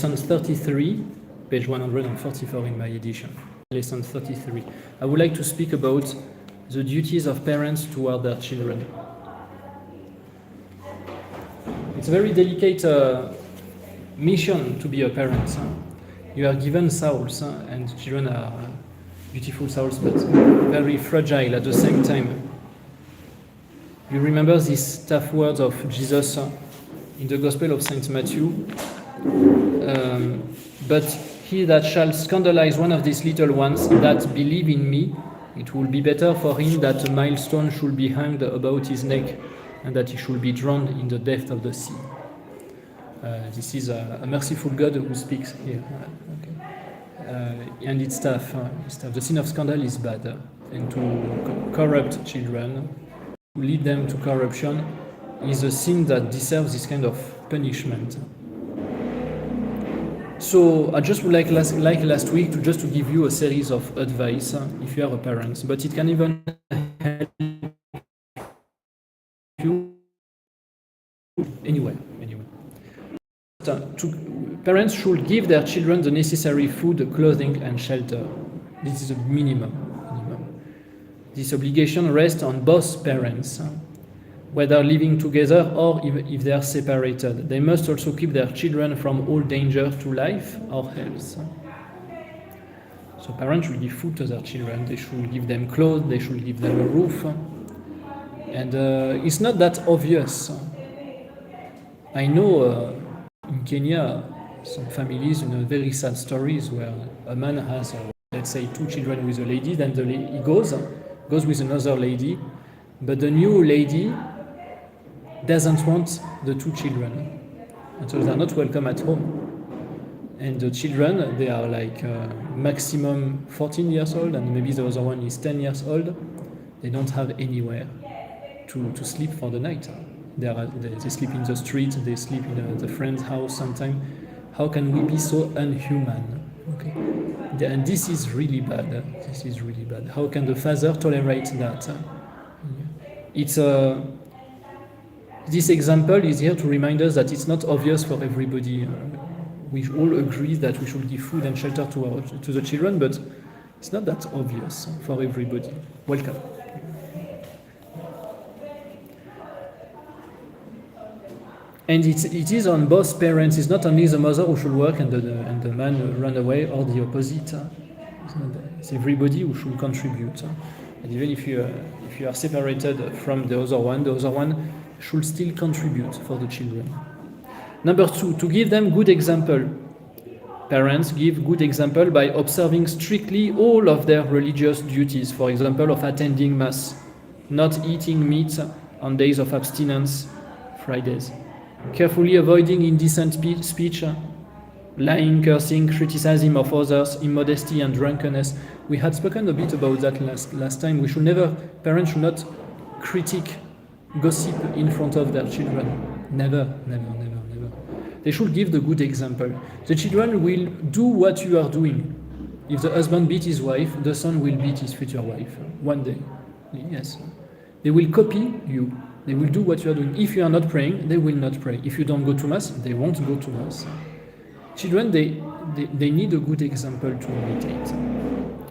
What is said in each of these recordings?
lesson 33, page 144 in my edition. Lesson 33. I would like to speak about the duties of parents toward their children. It's a very delicate mission to be a parent. You are given souls, and children are beautiful souls, but very fragile at the same time. You remember these tough words of Jesus in the Gospel of Saint Matthew? But he that shall scandalize one of these little ones that believe in me, it will be better for him that a millstone should be hanged about his neck and that he should be drowned in the depth of the sea. This is a merciful God who speaks here. And it's tough. The sin of scandal is bad. And to corrupt children, to lead them to corruption, is a sin that deserves this kind of punishment. So I just would like last week to give you a series of advice if you are a parent, but it can even help you anywhere. Parents should give their children the necessary food, clothing, and shelter. This is a minimum. This obligation rests on both parents, whether living together or if they are separated. They must also keep their children from all danger to life or health. So parents should give food to their children. They should give them clothes. They should give them a roof. And it's not that obvious. I know in Kenya, some families, very sad stories where a man has, let's say, 2 children with a lady, then he goes with another lady, but the new lady doesn't want the 2 children, and so they're not welcome at home. And the children, they are like maximum 14 years old, and maybe the other one is 10 years old. They don't have anywhere to sleep for the night. They sleep in the street, they sleep in the friend's house sometimes. How can we be so unhuman? Okay. And this is really bad. How can the father tolerate that? This example is here to remind us that it's not obvious for everybody. We all agree that we should give food and shelter to the children, but it's not that obvious for everybody. Welcome. And it is on both parents. It's not only the mother who should work and the man run away, or the opposite. It's everybody who should contribute. And even if you are separated from the other one should still contribute for the children. Number 2, to give them good example. Parents give good example by observing strictly all of their religious duties. For example, of attending Mass, not eating meat on days of abstinence, Fridays. Carefully avoiding indecent speech, lying, cursing, criticism of others, immodesty and drunkenness. We had spoken a bit about that last time. Parents should not critique, gossip in front of their children. Never. They should give the good example. The children will do what you are doing. If the husband beat his wife, the son will beat his future wife one day. Yes. They will copy you. They will do what you are doing. If you are not praying, they will not pray. If you don't go to Mass, they won't go to Mass. Children, they need a good example to imitate.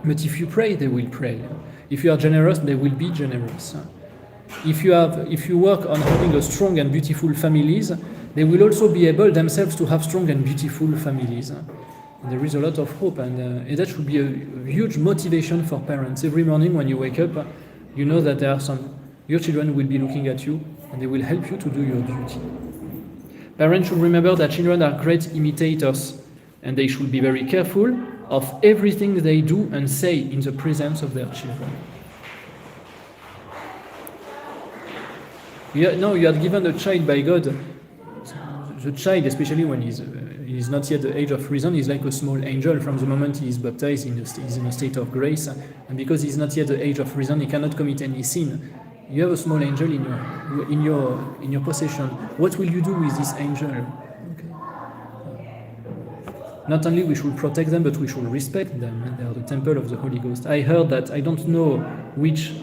But if you pray, they will pray. If you are generous, they will be generous. If you work on having a strong and beautiful families, they will also be able themselves to have strong and beautiful families. And there is a lot of hope, and that should be a huge motivation for parents. Every morning when you wake up, you know that your children will be looking at you, and they will help you to do your duty. Parents should remember that children are great imitators, and they should be very careful of everything they do and say in the presence of their children. You are given a child by God. The child, especially when he's not yet the age of reason, is like a small angel. From the moment he is baptized, he's in a state of grace, and because he's not yet the age of reason, he cannot commit any sin. You have a small angel in your possession. What will you do with this angel? Okay. Not only we should protect them, but we should respect them. They are the temple of the Holy Ghost. I heard that, I don't know which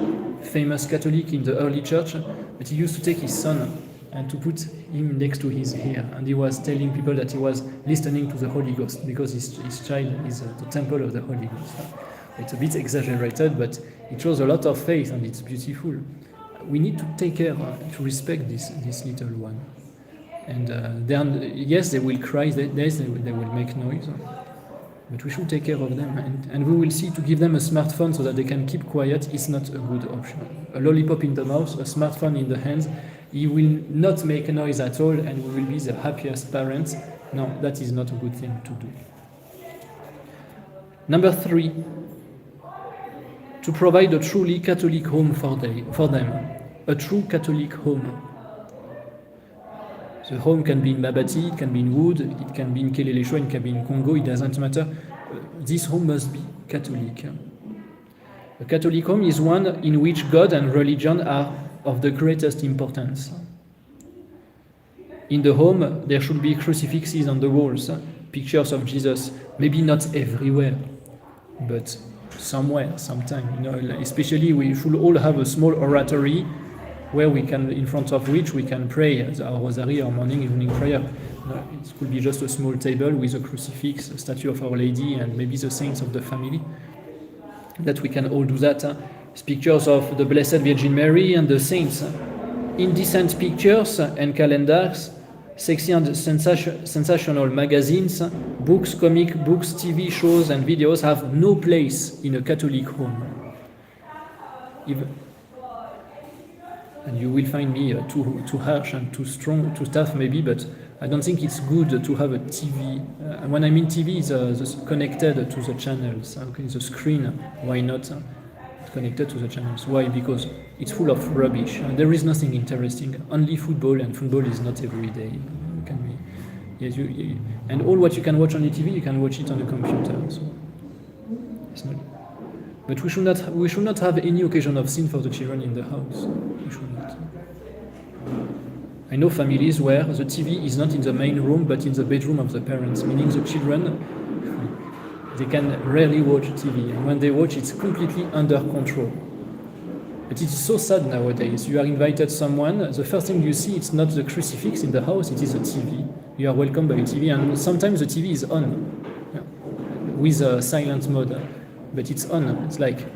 famous Catholic in the early church, but he used to take his son and to put him next to his ear, and he was telling people that he was listening to the Holy Ghost because his child is the temple of the Holy Ghost. It's a bit exaggerated, but it shows a lot of faith, and it's beautiful. We need to take care, to respect this little one. And then, yes, they will cry, yes, they will make noise, but we should take care of them. And we will see, to give them a smartphone so that they can keep quiet is not a good option. A lollipop in the mouth, a smartphone in the hands, he will not make a noise at all, and we will be the happiest parents. No, that is not a good thing to do. Number 3, to provide a truly Catholic home for them. A true Catholic home. The home can be in Babati, it can be in Wood, it can be in Keleleshwa, it can be in Congo, it doesn't matter. This home must be Catholic. A Catholic home is one in which God and religion are of the greatest importance. In the home, there should be crucifixes on the walls, pictures of Jesus, maybe not everywhere, but somewhere, sometime. Especially we should all have a small oratory where we can, in front of which we can pray our rosary or morning, evening prayer. It could be just a small table with a crucifix, a statue of Our Lady, and maybe the saints of the family. That we can all do that. Pictures of the Blessed Virgin Mary and the saints. Indecent pictures and calendars, sexy and sensational magazines, books, comic books, TV shows and videos have no place in a Catholic home. And you will find me too harsh and too strong, too tough maybe, but I don't think it's good to have a TV. When I mean TV, it's connected to the channels. Okay, the screen, why not? Connected to the channels. Why? Because it's full of rubbish. There is nothing interesting. Only football, and football is not every day. It can be. Yes, and all what you can watch on the TV, you can watch it on the computer. So it's not. But we should not have any occasion of sin for the children in the house. We should not. I know families where the TV is not in the main room but in the bedroom of the parents, meaning the children, they can rarely watch TV. And when they watch, it's completely under control. But it's so sad nowadays. You are invited someone, the first thing you see, it's not the crucifix in the house, it is a TV. You are welcomed by a TV, and sometimes the TV is on, with a silent mode. But it's on. It's like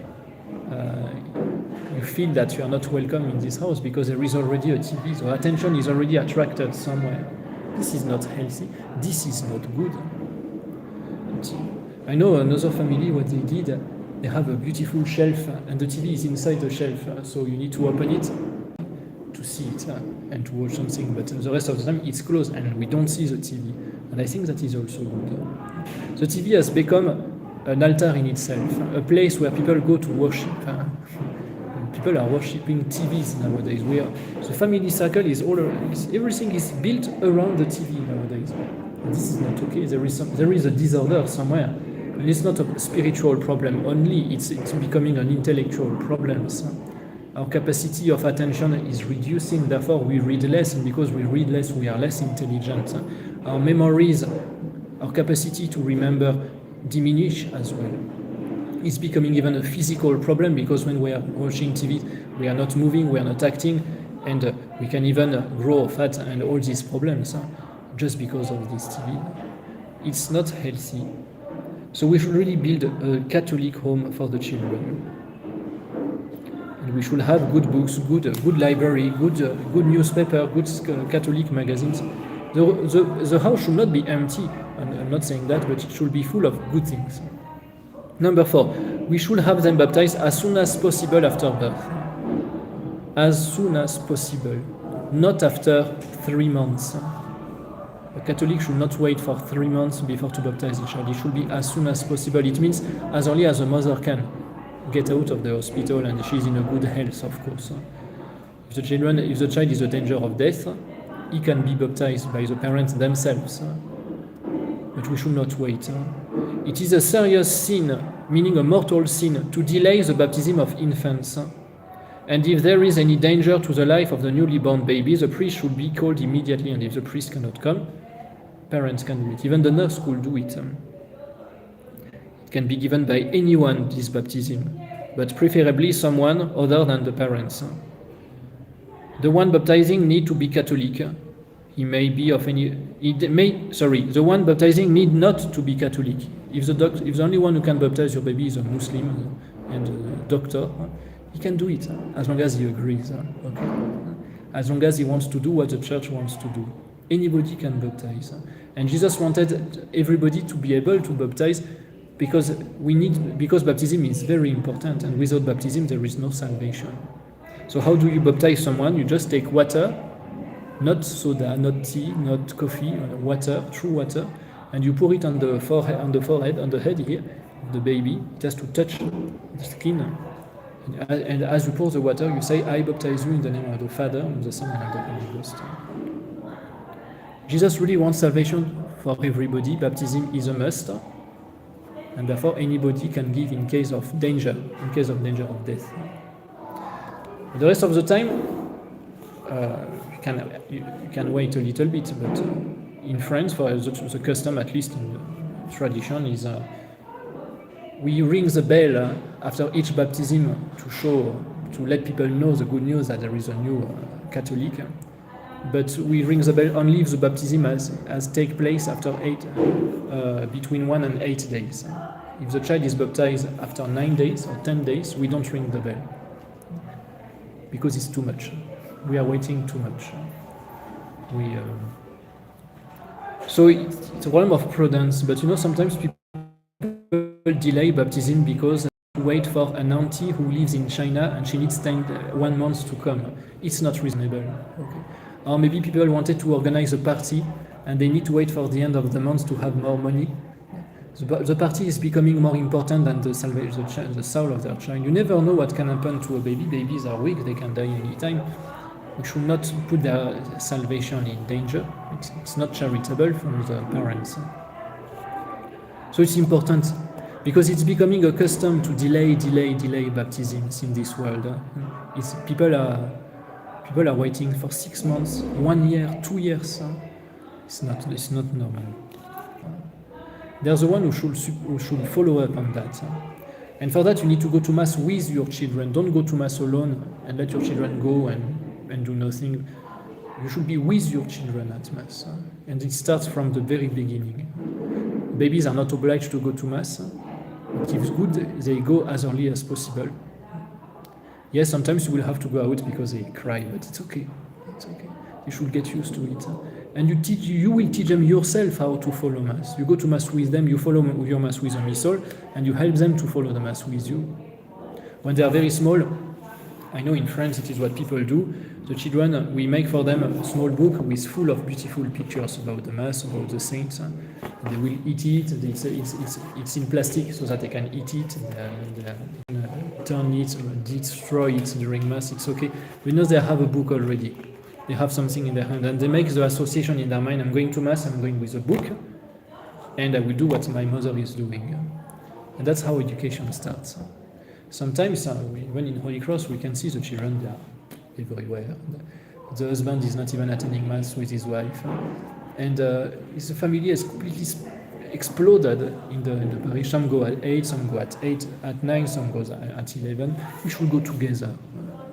you feel that you are not welcome in this house because there is already a TV. So attention is already attracted somewhere. This is not healthy. This is not good. I know another family, what they did, they have a beautiful shelf and the TV is inside the shelf. So you need to open it to see it and to watch something. But the rest of the time it's closed and we don't see the TV. And I think that is also good. The TV has become an altar in itself, a place where people go to worship. People are worshipping TVs nowadays. The family circle is everything is built around the TV nowadays. And this is not okay. There is a disorder somewhere. And it's not a spiritual problem only, it's becoming an intellectual problem. Our capacity of attention is reducing, therefore we read less, and because we read less, we are less intelligent. Our memories, our capacity to remember diminish as well. It's becoming even a physical problem because when we are watching TV, we are not moving, we are not acting, and we can even grow fat and all these problems just because of this TV. It's not healthy. So we should really build a Catholic home for the children. And we should have good books, good library, good newspaper, good Catholic magazines. The house should not be empty. I'm not saying that, but it should be full of good things. Number 4, we should have them baptized as soon as possible after birth. As soon as possible, not after 3 months. A Catholic should not wait for 3 months before to baptize the child. It should be as soon as possible. It means as early as a mother can get out of the hospital and she's in a good health, of course. If the child is in danger of death, he can be baptized by the parents themselves. But we should not wait. It is a serious sin, meaning a mortal sin, to delay the baptism of infants. And if there is any danger to the life of the newly born baby, the priest should be called immediately, and if the priest cannot come, parents can do it. Even the nurse could do it. It can be given by anyone, this baptism, but preferably someone other than the parents. The one baptizing need to be Catholic. He may be of any. The one baptizing need not to be Catholic. If the only one who can baptize your baby is a Muslim and a doctor, he can do it as long as he agrees. Okay, as long as he wants to do what the church wants to do. Anybody can baptize, and Jesus wanted everybody to be able to baptize because baptism is very important, and without baptism there is no salvation. So how do you baptize someone? You just take water. Not soda, not tea, not coffee, water, true water, and you pour it on the forehead, on the head here, of the baby. It has to touch the skin, and as you pour the water, you say, "I baptize you in the name of the Father, and the Son, and of the Holy Ghost." Jesus really wants salvation for everybody. Baptism is a must, and therefore anybody can give in case of danger of death. The rest of the time, you can wait a little bit, but in France, for the custom, at least in the tradition, is we ring the bell after each baptism to let people know the good news that there is a new Catholic. But we ring the bell only if the baptism has take place after between 1 and 8 days. If the child is baptized after 9 days or 10 days, we don't ring the bell because it's too much. We are waiting too much. So it's a problem of prudence, but sometimes people delay baptism because they wait for an auntie who lives in China and she needs 1 month to come. It's not reasonable. Okay. Or maybe people wanted to organize a party and they need to wait for the end of the month to have more money. The party is becoming more important than the soul of their child. You never know what can happen to a baby. Babies are weak, they can die anytime. We should not put their salvation in danger. It's not charitable from the parents. So it's important because it's becoming a custom to delay baptisms in this world. People are waiting for 6 months, 1 year, 2 years. It's not normal. There's the one who should follow up on that. And for that, you need to go to Mass with your children. Don't go to Mass alone and let your children go and do nothing. You should be with your children at Mass. And it starts from the very beginning. Babies are not obliged to go to Mass. But if it's good, they go as early as possible. Yes, sometimes you will have to go out because they cry, but it's okay. It's okay. You should get used to it. And you will teach them yourself how to follow Mass. You go to Mass with them, you follow your Mass with a missal, and you help them to follow the Mass with you. When they are very small, I know in France it is what people do. The children, we make for them a small book with full of beautiful pictures about the Mass, about the saints. They will eat it. It's in plastic so that they can eat it. And turn it, or destroy it during Mass. It's okay. We know they have a book already. They have something in their hand, and they make the association in their mind. I'm going to Mass. I'm going with a book, and I will do what my mother is doing. And that's how education starts. Sometimes, when in Holy Cross, we can see the children. They are everywhere. The husband is not even attending Mass with his wife, and his family has completely exploded in the parish. Some go at 8, some go at 8, at 9, some go at 11. We should go together,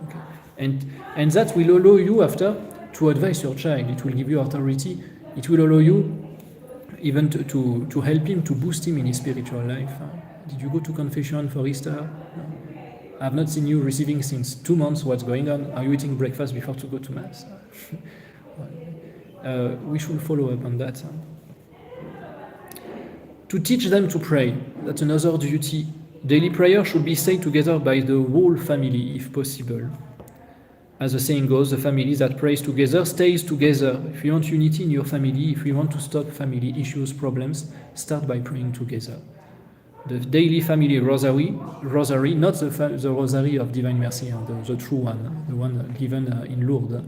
okay? And that will allow you after to advise your child. It will give you authority. It will allow you even to help him, to boost him in his spiritual life. Did you go to confession for Easter? I have not seen you receiving since 2 months. What's going on? Are you eating breakfast before to go to Mass? We should follow up on that. To teach them to pray, that's another duty. Daily prayer should be said together by the whole family, if possible. As the saying goes, the family that prays together stays together. If you want unity in your family, if you want to stop family issues, problems, start by praying together. The daily family rosary, not the rosary of Divine Mercy, the true one, the one given in Lourdes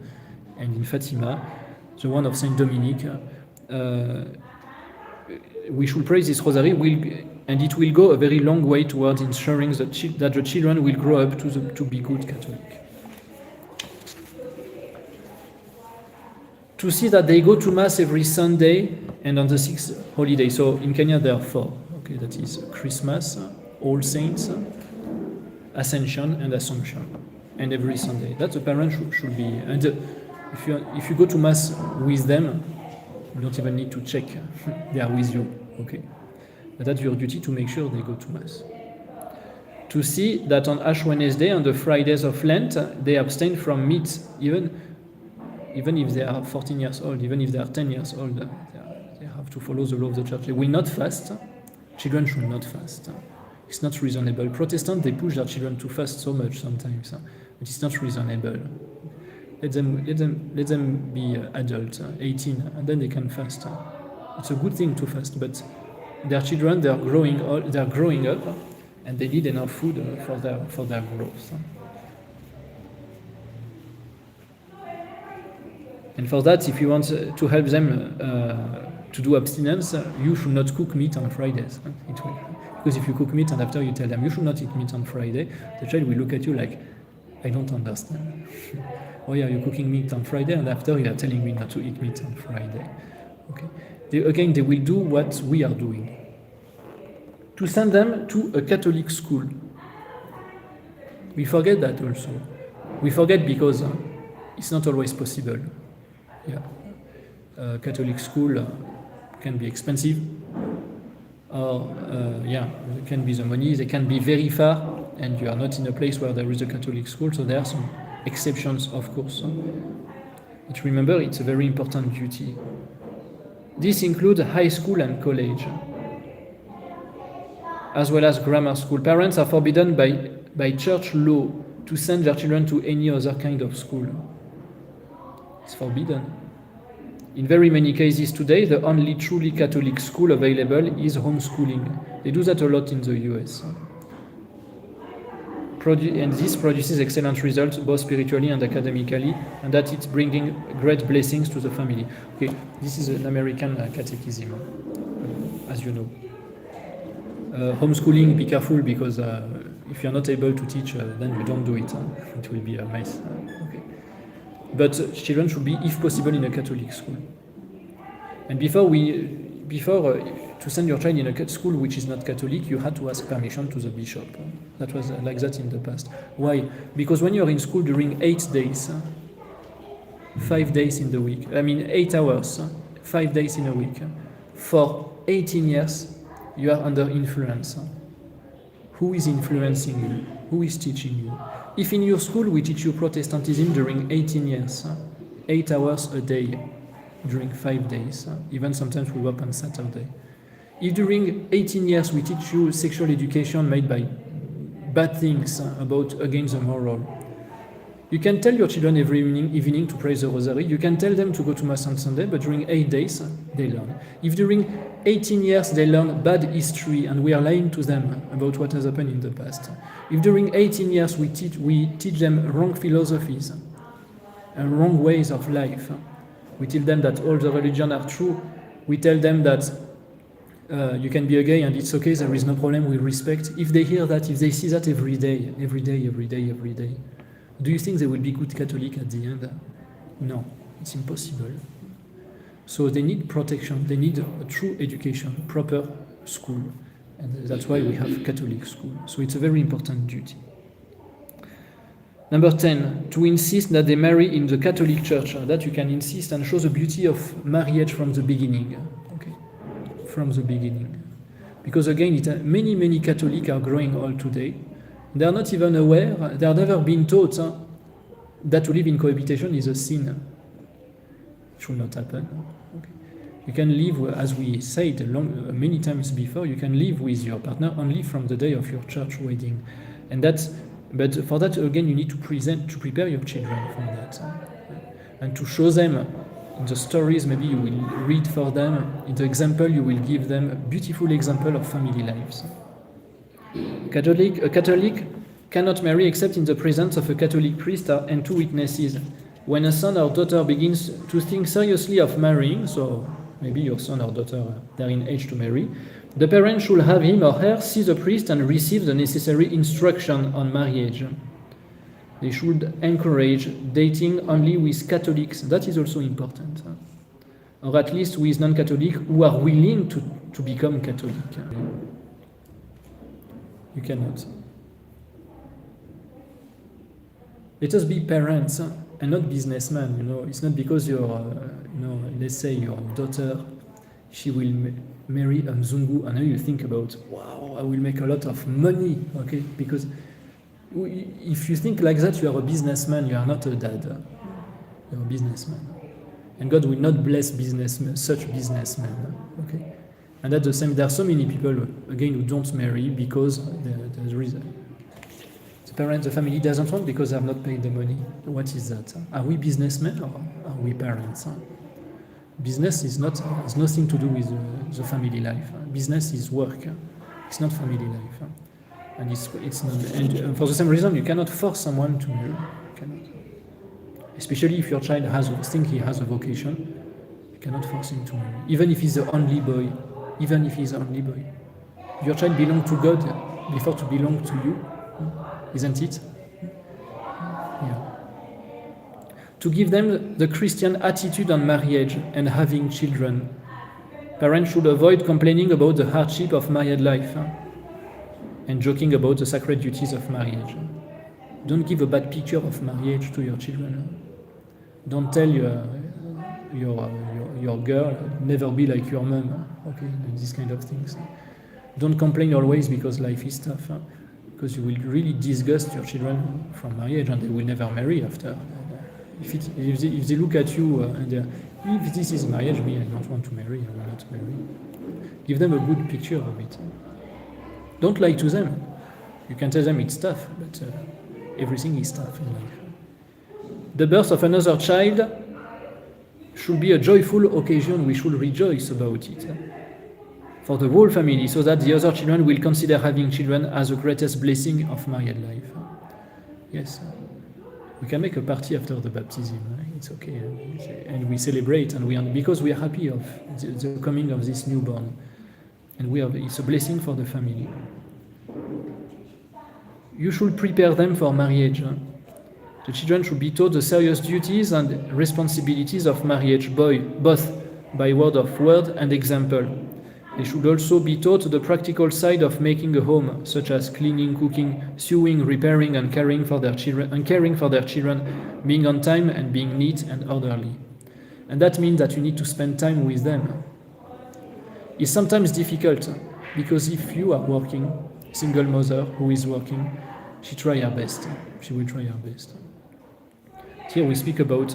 and in Fatima, the one of Saint Dominic. We should pray this rosary, and it will go a very long way towards ensuring that the children will grow up to be good Catholic. To see that they go to Mass every Sunday and on the 6th holiday. So in Kenya there are 4. Okay, that is Christmas, All Saints, Ascension, and Assumption, and every Sunday. That the parent should be. And If you go to Mass with them, you don't even need to check they are with you, okay? But that's your duty to make sure they go to Mass. To see that on Ash Wednesday and the Fridays of Lent, they abstain from meat, even if they are 14 years old, even if they are 10 years old, they have to follow the law of the church. They will not fast. Children should not fast. It's not reasonable. Protestants, they push their children to fast so much sometimes, but it's not reasonable. Let them be adult, 18, and then they can fast. It's a good thing to fast, but their children, they're growing up, and they need enough food for their growth. And for that, if you want to help them to do abstinence, you should not cook meat on Fridays. Because if you cook meat and after you tell them you should not eat meat on Friday, the child will look at you like, I don't understand. Oh yeah, you're cooking meat on Friday and after you are telling me not to eat meat on Friday. Okay. They will do what we are doing. To send them to a Catholic school. We forget that also. We forget because it's not always possible. Yeah. Catholic school can be expensive. Or, it can be the money, they can be very far, and you are not in a place where there is a Catholic school, so there are some exceptions, of course. But remember, it's a very important duty. This includes high school and college, as well as grammar school. Parents are forbidden by church law to send their children to any other kind of school. It's forbidden. In very many cases today, the only truly Catholic school available is homeschooling. They do that a lot in the US. And this produces excellent results, both spiritually and academically, and that it's bringing great blessings to the family. Okay, this is an American catechism, as you know. Homeschooling, be careful, because if you're not able to teach, then you don't do it. It will be a mess. Okay. But children should be, if possible, in a Catholic school. And before to send your child in a school which is not Catholic, you had to ask permission to the bishop. That was like that in the past. Why? Because when you're in school during 8 days, 5 days in the week, 8 hours, 5 days in a week, for 18 years, you are under influence. Who is influencing you? Who is teaching you? If in your school we teach you Protestantism during 18 years, 8 hours a day, during 5 days, even sometimes we work on Saturday. If during 18 years we teach you sexual education made by bad things against the moral, you can tell your children every evening to pray the rosary, you can tell them to go to Mass on Sunday, but during 8 days they learn. If during 18 years they learn bad history and we are lying to them about what has happened in the past, if during 18 years we teach them wrong philosophies and wrong ways of life, we tell them that all the religions are true, we tell them that you can be a gay and it's okay, there is no problem, we respect. If they hear that, if they see that every day, do you think they will be good Catholic at the end? No, it's impossible. So they need protection, they need a true education, proper school. And that's why we have Catholic school. So it's a very important duty. Number 10, to insist that they marry in the Catholic Church. That you can insist and show the beauty of marriage from the beginning. Okay, from the beginning. Because again, many Catholics are growing old today. They are not even aware, they have never been taught that to live in cohabitation is a sin. It should not happen. Okay. You can live, as we said many times before, you can live with your partner only from the day of your church wedding. But for that, again, you need to prepare your children for that. And to show them in the stories, maybe you will read for them, in the example you will give them a beautiful example of family lives. A Catholic cannot marry except in the presence of a Catholic priest and 2 witnesses. When a son or daughter begins to think seriously of marrying, so maybe your son or daughter, they're in age to marry, the parent should have him or her see the priest and receive the necessary instruction on marriage. They should encourage dating only with Catholics. That is also important. Or at least with non-Catholics who are willing to become Catholic. You cannot. Let us be parents and not businessman. It's not because let's say your daughter, she will marry a Mzungu, and now you think about, wow, I will make a lot of money, okay? Because if you think like that, you are a businessman, you are not a dad. You're a businessman. And God will not bless such businessmen, okay? And at the same, there are so many people, again, who don't marry because there's reason. The family doesn't want because they have not paid the money. What is that? Are we businessmen or are we parents? Business has nothing to do with the family life. Business is work. It's not family life. And it's not. And for the same reason, you cannot force someone to marry. You cannot. Especially if your child he has a vocation, you cannot force him to marry. Even if he's the only boy. Your child belongs to God before to belong to you. Isn't it? Yeah. To give them the Christian attitude on marriage and having children, parents should avoid complaining about the hardship of married life and joking about the sacred duties of marriage. Don't give a bad picture of marriage to your children. Don't tell your girl, never be like your mom. Okay, these kind of things. Don't complain always because life is tough. Because you will really disgust your children from marriage and they will never marry after. If they look at you and if this is marriage, me, I don't want to marry, I will not marry. Give them a good picture of it. Don't lie to them. You can tell them it's tough, but everything is tough in life. The birth of another child should be a joyful occasion. We should rejoice about it. For the whole family, so that the other children will consider having children as the greatest blessing of married life. Yes, we can make a party after the baptism. It's okay, and we celebrate, and because we are happy of the coming of this newborn, and it's a blessing for the family. You should prepare them for marriage. The children should be taught the serious duties and responsibilities of marriage, both by word and example. They should also be taught the practical side of making a home, such as cleaning, cooking, sewing, repairing, and caring for their children, being on time and being neat and orderly. And that means that you need to spend time with them. It's sometimes difficult because if you are working, single mother who is working, she will try her best. Here we speak about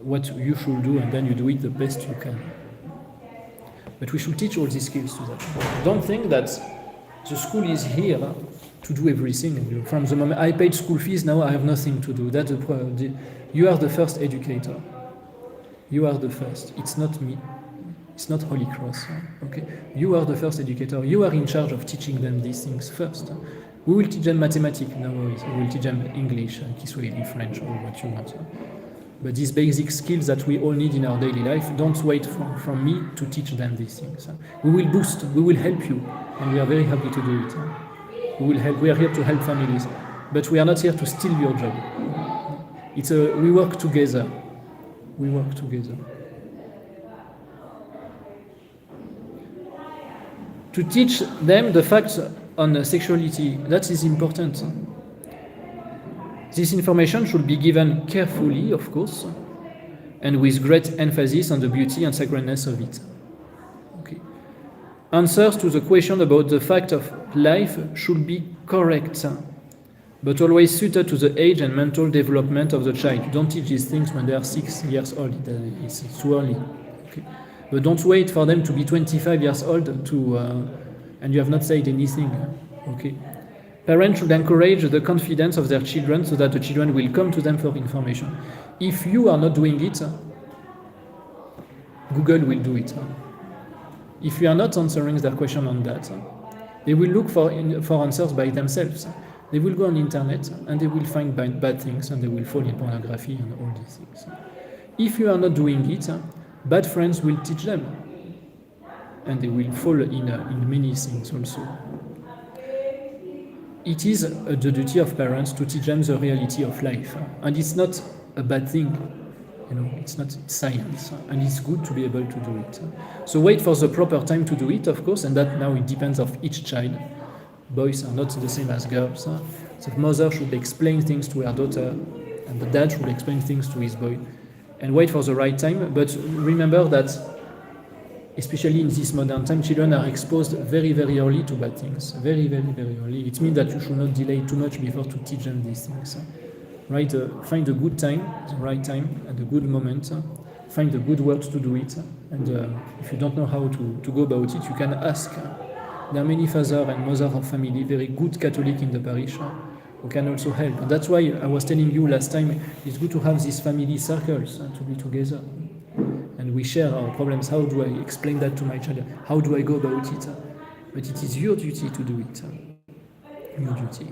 what you should do, and then you do it the best you can. But we should teach all these skills to them. Don't think that the school is here to do everything. From the moment I paid school fees, now I have nothing to do. You are the first educator. You are the first. It's not me. It's not Holy Cross. Okay? You are the first educator. You are in charge of teaching them these things first. We will teach them mathematics, no worries. We will teach them English, Kiswahili, French, or what you want. But these basic skills that we all need in our daily life, don't wait from me to teach them these things. We will boost, we will help you, and we are very happy to do it. We are here to help families, but we are not here to steal your job. We work together. To teach them the facts on sexuality, that is important. This information should be given carefully, of course, and with great emphasis on the beauty and sacredness of it. Okay. Answers to the question about the fact of life should be correct, but always suited to the age and mental development of the child. Don't teach these things when they are 6 years old. It's too early. Okay. But don't wait for them to be 25 years old and you have not said anything. Okay. Parents should encourage the confidence of their children so that the children will come to them for information. If you are not doing it, Google will do it. If you are not answering their question on that, they will look for answers by themselves. They will go on the internet and they will find bad things and they will fall in pornography and all these things. If you are not doing it, bad friends will teach them and they will fall in many things also. It is the duty of parents to teach them the reality of life, and it's not a bad thing. It's not science, and it's good to be able to do it. So wait for the proper time to do it, of course, and that now it depends of each child. Boys are not the same as girls. The mother should explain things to her daughter And the dad should explain things to his boy and wait for the right time. But remember that, especially in this modern time, children are exposed very, very early to bad things. Very, very, very early. It means that you should not delay too much before to teach them these things. Right? Find a good time, the right time, and a good moment. Find the good words to do it. And if you don't know how to go about it, you can ask. There are many fathers and mothers of family, very good Catholic in the parish, who can also help. And that's why I was telling you last time, it's good to have these family circles to be together. And we share our problems. How do I explain that to my child? How do I go about it? But it is your duty to do it. Your duty.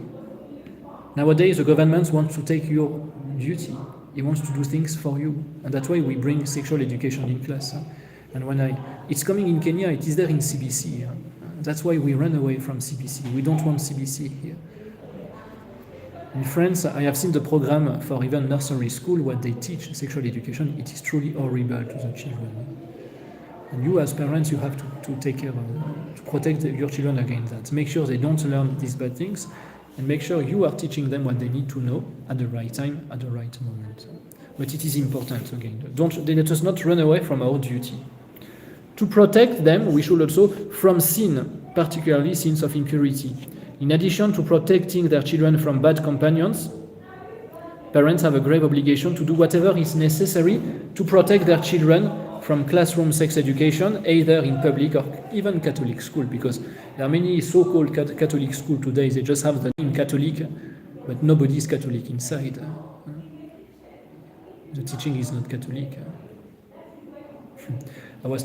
Nowadays, the government wants to take your duty. He wants to do things for you. And that's why we bring sexual education in class. And it's coming in Kenya, it is there in CBC. That's why we run away from CBC. We don't want CBC here. In France, I have seen the program for even nursery school, what they teach, sexual education. It is truly horrible to the children. And you as parents, you have to take care of, to protect your children against that. Make sure they don't learn these bad things, and make sure you are teaching them what they need to know at the right time, at the right moment. But it is important, again. Let us not run away from our duty. To protect them, we should also from sin, particularly sins of impurity. In addition to protecting their children from bad companions, parents have a grave obligation to do whatever is necessary to protect their children from classroom sex education, either in public or even Catholic school, because there are many so-called Catholic schools today, they just have the name Catholic, but nobody is Catholic inside. The teaching is not Catholic. Our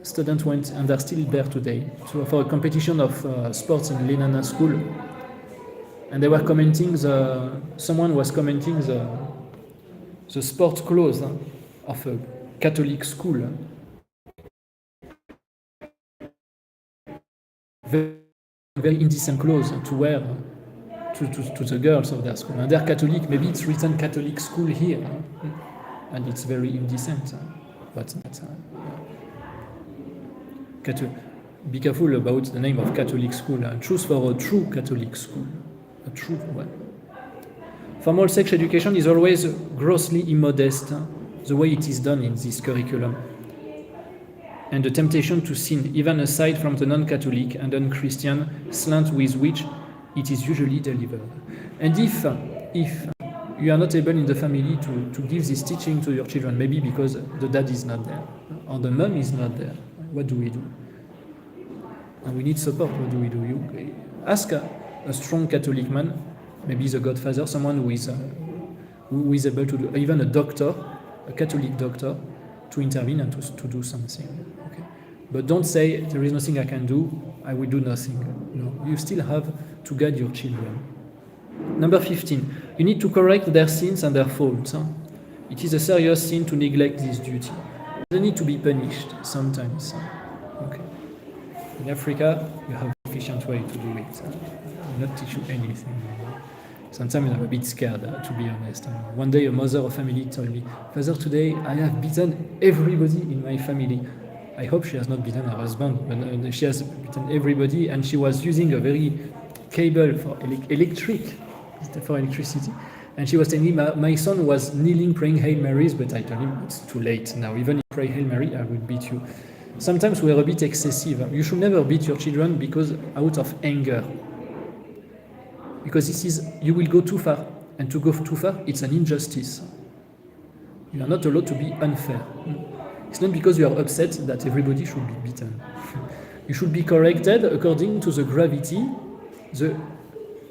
students went, and they're still there today, for a competition of sports in Lenana school, and they were commenting. Someone was commenting the sport clothes of a Catholic school. Very, very indecent clothes to wear to the girls of their school. And they're Catholic. Maybe it's written Catholic school here, and it's very indecent. But be careful about the name of Catholic school. Choose for a true Catholic school, a true one. Formal sex education is always grossly immodest, the way it is done in this curriculum. And the temptation to sin, even aside from the non-Catholic and un-Christian slant with which it is usually delivered. And if you are not able in the family to give this teaching to your children, maybe because the dad is not there, or the mom is not there, what do we do? And we need support. What do we do? You ask a strong Catholic man, maybe the godfather, someone who is able to do, even a doctor, a Catholic doctor, to intervene and to do something. Okay? But don't say, there is nothing I can do, I will do nothing. No, you still have to guide your children. Number 15, you need to correct their sins and their faults. It is a serious sin to neglect this duty. They need to be punished sometimes. Okay. In Africa, you have an efficient way to do it. I will not teach you anything. Sometimes I'm a bit scared, to be honest. One day a mother of family told me, Father, today I have beaten everybody in my family. I hope she has not beaten her husband, but she has beaten everybody, and she was using a very cable for electricity. And she was telling me, my son was kneeling praying Hail Marys, but I told him, it's too late now. Even if you pray Hail Mary, I will beat you. Sometimes we are a bit excessive. You should never beat your children because out of anger. Because you will go too far. And to go too far, it's an injustice. You are not allowed to be unfair. It's not because you are upset that everybody should be beaten. You should be corrected according to the gravity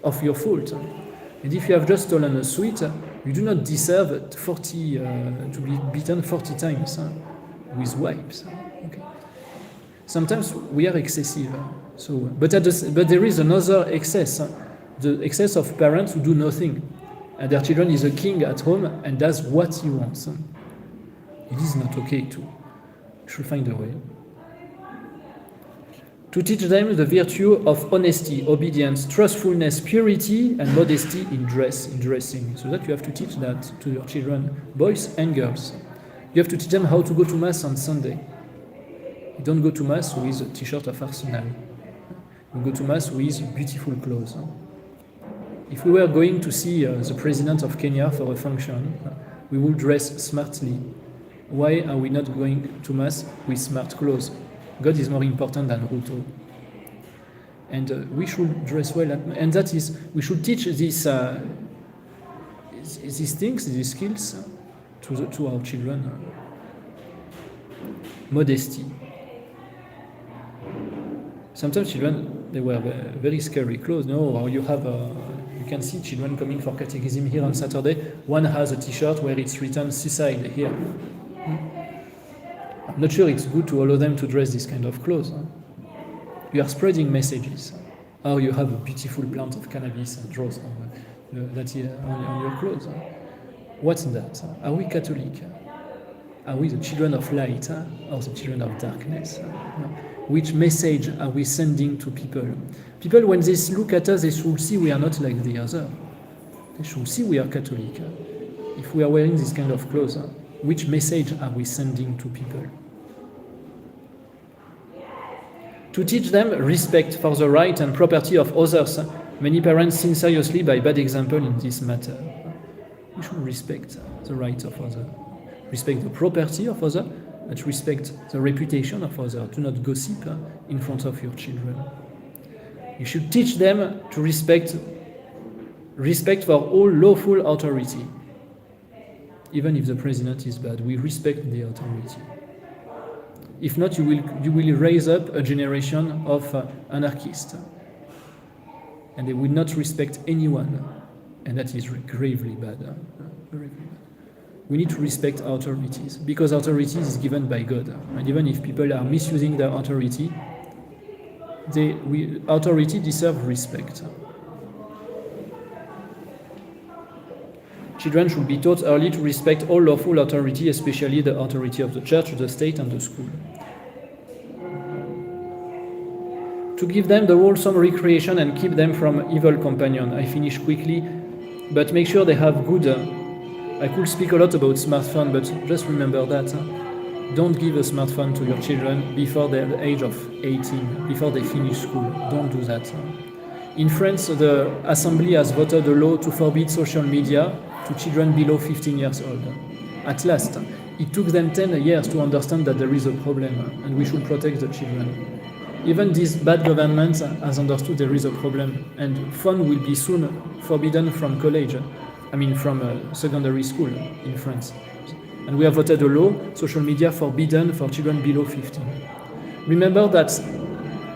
of your fault. And if you have just stolen a sweet, you do not deserve to be beaten 40 times with wipes. Okay. Sometimes we are excessive. But there is another excess. The excess of parents who do nothing. And their children is a king at home and does what he wants. It is not okay too. You should find a way. To teach them the virtue of honesty, obedience, trustfulness, purity, and modesty in dressing. So that you have to teach that to your children, boys and girls. You have to teach them how to go to Mass on Sunday. You don't go to Mass with a t-shirt of Arsenal. You go to Mass with beautiful clothes. If we were going to see the president of Kenya for a function, we would dress smartly. Why are we not going to mass with smart clothes? God is more important than Ruto. And we should dress well, and that is, we should teach these things, these skills, to our children. Modesty. Sometimes children, they wear very scary clothes. No, or you can see children coming for catechism here on Saturday. One has a T-shirt where it's written suicide here. I'm not sure it's good to allow them to dress this kind of clothes. You are spreading messages. Or you have a beautiful plant of cannabis and draws that on your clothes. What's that? Are we Catholic? Are we the children of light or the children of darkness? Which message are we sending to people? People, when they look at us, they should see we are not like the other. They should see we are Catholic. If we are wearing this kind of clothes, which message are we sending to people? To teach them respect for the right and property of others. Many parents sin seriously by bad example in this matter. We should respect the rights of others, respect the property of others, but respect the reputation of others. Do not gossip in front of your children. You should teach them to respect for all lawful authority. Even if the president is bad, we respect the authority. If not, you will raise up a generation of anarchists, and they will not respect anyone, and that is gravely bad. Very bad. We need to respect authorities, because authority is given by God, and even if people are misusing their authority, authority deserves respect. Children should be taught early to respect all lawful authority, especially the authority of the church, the state, and the school. To give them the wholesome recreation and keep them from evil companion. I finish quickly, but make sure they have good... I could speak a lot about smartphone, but just remember that. Don't give a smartphone to your children before the age of 18, before they finish school. Don't do that. In France, the Assembly has voted a law to forbid social media to children below 15 years old. At last, it took them 10 years to understand that there is a problem and we should protect the children. Even this bad government has understood there is a problem, and phone will be soon forbidden from from secondary school in France. And we have voted a law, social media forbidden for children below 15. Remember that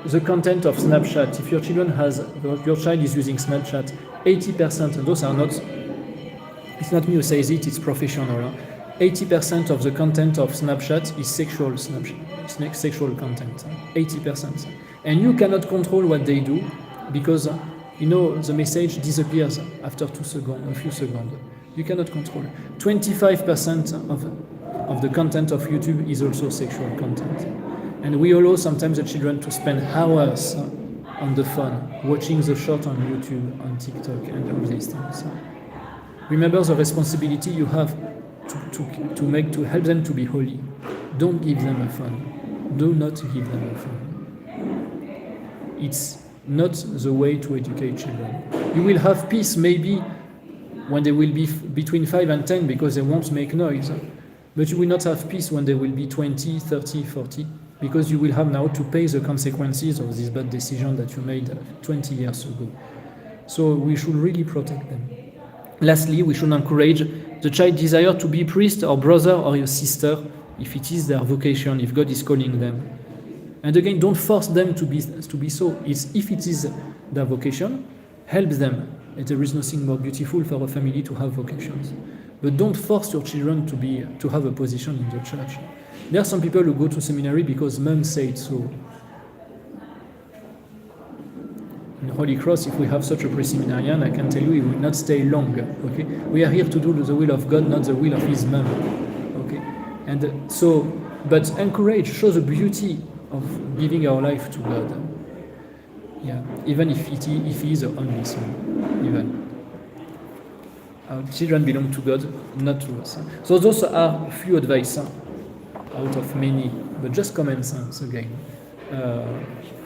the content of Snapchat, if your child is using Snapchat, 80%, and those are not, it's not me who says it, it's professional. 80% of the content of Snapchat is sexual content. 80%. And you cannot control what they do because, the message disappears after a few seconds. You cannot control. 25% of the content of YouTube is also sexual content. And we allow sometimes the children to spend hours on the phone, watching the short on YouTube, on TikTok, and all these things. Remember the responsibility you have to help them to be holy. Don't give them a phone. Do not give them a phone. It's not the way to educate children. You will have peace maybe when they will be between 5 and 10 because they won't make noise. But you will not have peace when they will be 20, 30, 40 because you will have now to pay the consequences of this bad decision that you made 20 years ago. So we should really protect them. Lastly, we should encourage the child's desire to be priest or brother or your sister if it is their vocation, if God is calling them. And again, don't force them to be so. If it is their vocation, help them. And there is nothing more beautiful for a family to have vocations. But don't force your children to have a position in the church. There are some people who go to seminary because mom said so. In Holy Cross, if we have such a pre-seminarian, I can tell you he will not stay long. Okay, we are here to do the will of God, not the will of his mom. Okay, and but encourage, show the beauty of giving our life to God. Yeah, even if he is the only son, even. Our children belong to God, not to us. So those are a few advice out of many, but just common sense again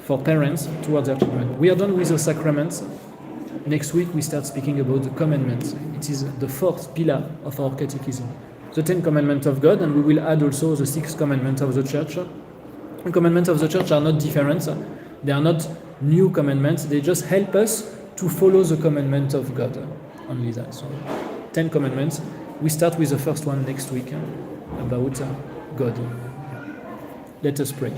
for parents towards their children. We are done with the sacraments. Next week we start speaking about the commandments. It is the fourth pillar of our catechism. The 10 commandments of God, and we will add also the 6 commandments of the church. The commandments of the church are not different. They are not new commandments. They just help us to follow the commandment of God. Only that. So 10 commandments. We start with the first one next week about God. Let us pray.